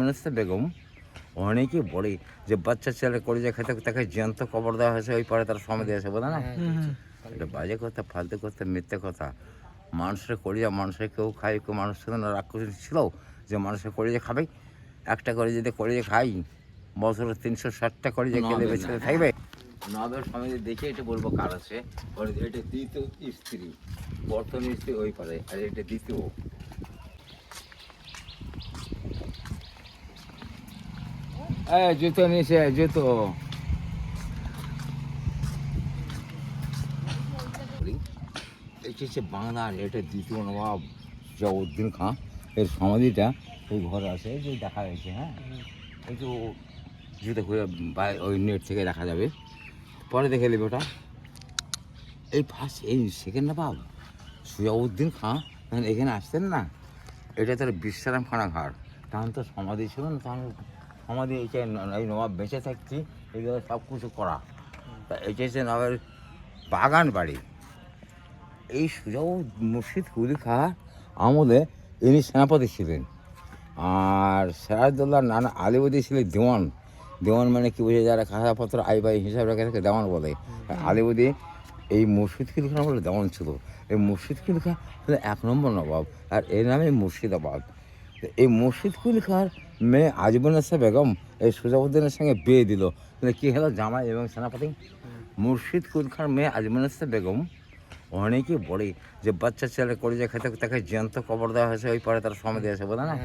আজমের বেগম অনেকেই বলে যে বাচ্চা ছেলে কলিজা খেতে তাকে জ্যান্ত কবর দেওয়া হয়েছে, ওই পারে তার সমাধি আছে, বোঝা না? এটা বাজে কথা, ফালতু কথা, মিথ্যে কথা। মানুষের কলিজা মানুষের কেউ খায়, কেউ মানুষের সাথে রাক্ষস ছিল যে মানুষের কলিজা খাবে। একটা করে যদি কলিজা খাই, বছরে 360টা কলিজা খেলে বেঁচে থাকবে। নবের সমাধি দেখে এটা বলবো কার আছে। এটা দ্বিতীয় স্ত্রী, প্রথম স্ত্রী ওই পারে, আর এটা দ্বিতীয়। জুতো নিচে, জুতো এটা হচ্ছে বাংলার, এটা দ্বিতীয় নবাব জওয়াউদ্দিন খাঁ। এর সমাধিটা ওই ঘরে আছে, যে দেখা যাচ্ছে। হ্যাঁ, একটু জুতো করে ওই নেট থেকে দেখা যাবে, পরে দেখে নেবে ওটা। এই ফার্স্ট এই সেকেন্ড নবাব জওয়াউদ্দিন খাঁ এখানে আসতেন না, এটা তার বিশ্রাম খানা ঘাট। তখন তো সমাধি ছিল না, তখন সমাধি এই নবাব বেঁচে থাকছি, এইগুলো সব কিছু করা। তা এটা হচ্ছে নবাবের বাগান বাড়ি। এই সুজাউ মুর্শিদ কুলি খাঁ আমলে ইনি সেনাপতি ছিলেন, আর সিরাজদৌল্লার নানা আলিবর্দী ছিলেন দেওয়ান। দেওয়ান মানে কি বুঝে, যারা খাতাপত্র আই বাই হিসাব রেখে থাকে দেওয়ান বলে। আলিবর্দী এই মুর্শিদ কুলি খাঁ বলে দেওয়ান ছিল। এই মুর্শিদ কুলি খাঁ হলো 1 নম্বর নবাব, আর এর নামে মুর্শিদাবাদ। এই মুর্শিদ কুলি খাঁর মেয়ে আজমুন্নেছা বেগম এই সুজাউদ্দিনের সঙ্গে বিয়ে দিল। তাহলে কী হলো, জামাই এবং সেনাপতি। মুর্শিদ কুলি খাঁর মেয়ে আজমুন্নেছা বেগম অনেকেই বলে যে বাচ্চা ছেলে কলিজা খেতে তাকে জ্যান্ত কবর দেওয়া হয়েছে, ওই পারে তার সমাধি আছে, বোঝা না?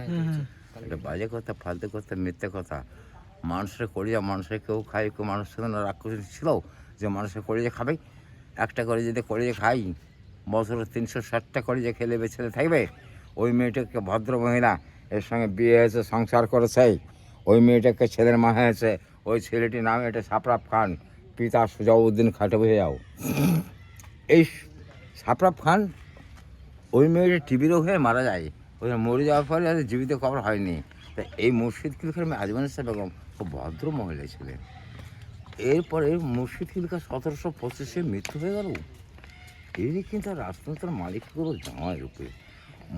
এটা বাজে কথা, ফালতু কথা, মিথ্যে কথা। মানুষের কলিজা মানুষের কেউ খায়, কেউ মানুষের সাথে রাক্ষস ছিল যে মানুষের কলিজা খাবে। একটা করে যদি কলিজা খাই, বছরে 360টা কলিজা খেলে বেঁচে থাকবে। ওই মেয়েটাকে ভদ্র মহিলা, এর সঙ্গে বিয়ে হয়েছে, সংসার করেছে। ওই মেয়েটাকে ছেলের মা হয়েছে, ওই ছেলেটির নাম এটা সাপরাফ খান, পিতা সুজাউদ্দিন খাটে বুঝে যাও। এই সাপরাফ খান ওই মেয়েটা টিবি রোগ হয়ে মারা যায়, ওই মরে যাওয়ার পরে আর জীবিত কবর হয়নি। তা এই মুর্শিদ কুলি খাঁর মেয়ে আজমুন্নেছা বেগম খুব ভদ্র মহিলা ছিলেন। এরপরে মুর্শিদ কুলি খাঁ 1725 মৃত্যু হয়ে গেল। এরই কিন্তু রাজতন্ত্রের মালিক হলো জামাই রূপে।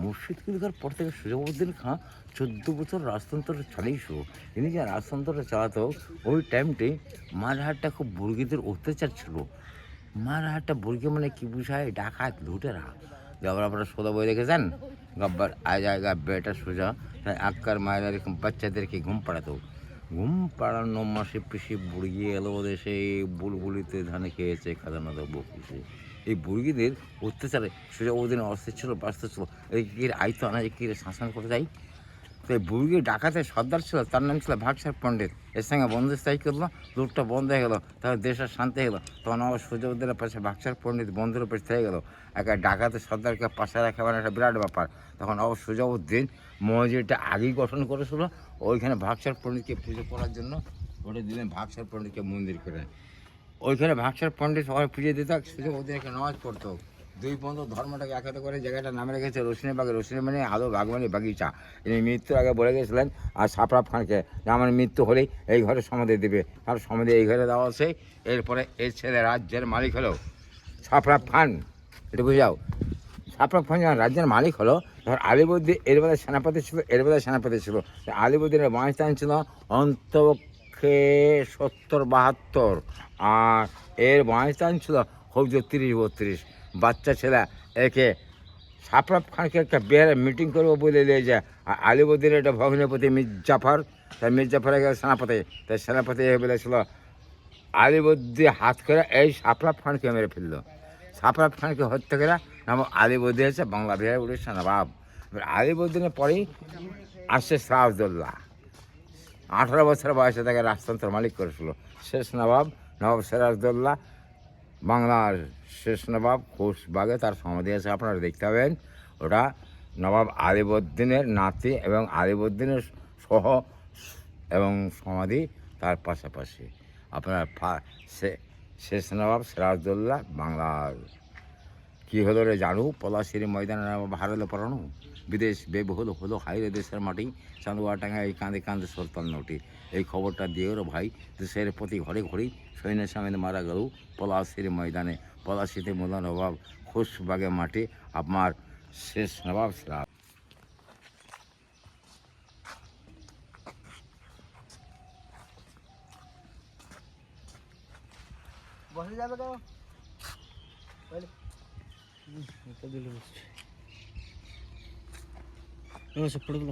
মুর্শিদ কুলি খাঁর পর থেকে সুজাউদ্দিন খাঁ 14 বছর রাজতন্ত্র চালিয়েছিল। ইনি যে রাজতন্ত্রটা চালাতো, ওই টাইমটি মারহাটটা খুব বুর্গিদের অত্যাচার ছিল। মারহাটটা বুর্গি মানে কি বুঝায়, ডাকাত লুটেরা। যেমন আপনারা সোজা বই দেখেছেন, গব্বর আয় জায়গা বেটা সোজা, তাই আক্কার মায়ের এরকম বাচ্চাদেরকে ঘুম পাড়াতো। ঘুম পাড়ানো মাসে পিসি বুড়গি এলো দেশে, বুলবুলিতে ধানে খেয়েছে খাজানা দেবো পিসে। এই বুর্গিদের অত্যাচারে সুজাউদ্দিন অস্থির ছিল, ব্যস্ত ছিল। এই আইতো আনাজে কি শাসন করে যায়। তো এই বুর্গি ডাকাতের সর্দার ছিল, তার নাম ছিল ভাগসার পণ্ডিত। এর সঙ্গে বন্ধুস্থায়ী করলো, লুটটা বন্ধ হয়ে গেলো, তাহলে দেশের শান্তি হয়ে গেলো। তখন আমার সুজাউদ্দিনের পাশে ভাগসার পণ্ডিত বন্ধুর উপর থেকে গেলো। একা ডাকাতের সর্দারকে পাশে রাখা মানে একটা বিরাট ব্যাপার। তখন অবশ্য সুজাউদ্দিন মসজিদটা আগেই গঠন করেছিল, ওইখানে ভাগসার পণ্ডিতকে পুজো করার জন্য ওটা দিলেন ভাগসার পণ্ডিতকে মন্দির করে। ওইখানে ভাগসার পণ্ডিত সবাই পুজো দিত, সুজাউদ্দিন একটা নামাজ পড়তো। দুই বন্ধু ধর্মটাকে একসাথে করে জায়গাটা নামে রেখেছে রোশনীবাগ। রোশনী মানে আলো বাগবানি বাগিচা। ইনি মৃত্যুর আগে বলে গেছিলেন আর সাপরাফ খানকে যে আমার মৃত্যু হলেই এই ঘরে সমাধি দেবে। তার সমাধি এই ঘরে দেওয়া আছে। এরপরে এই ছেলে রাজ্যের মালিক হলো সাপরাফ খান। এটা বুঝে যাও। সাপরাফ খান যখন রাজ্যের মালিক হলো, তখন আলিবর্দী এর বেলায় সেনাপতি ছিল, এর বেলায় সেনাপতি ছিল। আলিবর্দীর বয়সস্থান ছিল অন্তপক্ষে 70-72, আর এর বয়সস্থান ছিল খুব 30-32। বাচ্চা ছেলে একে সাপরাফ খানকে একটা বিহারে মিটিং করবো বলে নিয়ে যায়। আর আলিবর্দীর একটা ভগ্নপতি মির্জাফর, তাই মির্জাফরে গেলে সেনাপতি, তাই সেনাপতি বলেছিল আলিবর্দী হাত করে এই সাপরাফ খানকে মেরে ফেলল। সাপরাফ খানকে হত্যা করে নাম আলিবর্দী হয়েছে বাংলা বিহারের উড়িষ্যা নবাব। এবার আলিবর্দীনের পরেই আসছে সিরাজদৌল্লা। 18 বছর বয়সে তাকে রাজতন্ত্র মালিক করেছিল। শেষ নবাব নবাব সিরাজদৌল্লা, বাংলার শেষ নবাব। খোশবাগে তার সমাধি আছে, আপনারা দেখতে পাবেন। ওটা নবাব আলিবর্দীনের নাতি এবং আলিবর্দীনের সহ এবং সমাধি তার পাশাপাশি। আপনার শেষ নবাব সিরাজদৌল্লা বাংলার। কী হলো রে জানু, পলাশির ময়দানে হারালো পড়ানো, বিদেশ বেবহুল হলো হাইরে দেশের মাটি, চাঁদুয়া টাঙা এই কাঁদে কাঁদে সরতাল নটি। এই খবরটা দিয়েও রে ভাই, দেশের প্রতি ঘরে ঘরেই সৈন্যের সামনে মারা গেল পলাশির ময়দানে। পলাশিতে মোলা নবাব খোশবাগে মাটি, আপনার শেষ নবাব সিরাজ। বসে যাবে কেন বলে এটা দিলে বসছে পড়ে দিল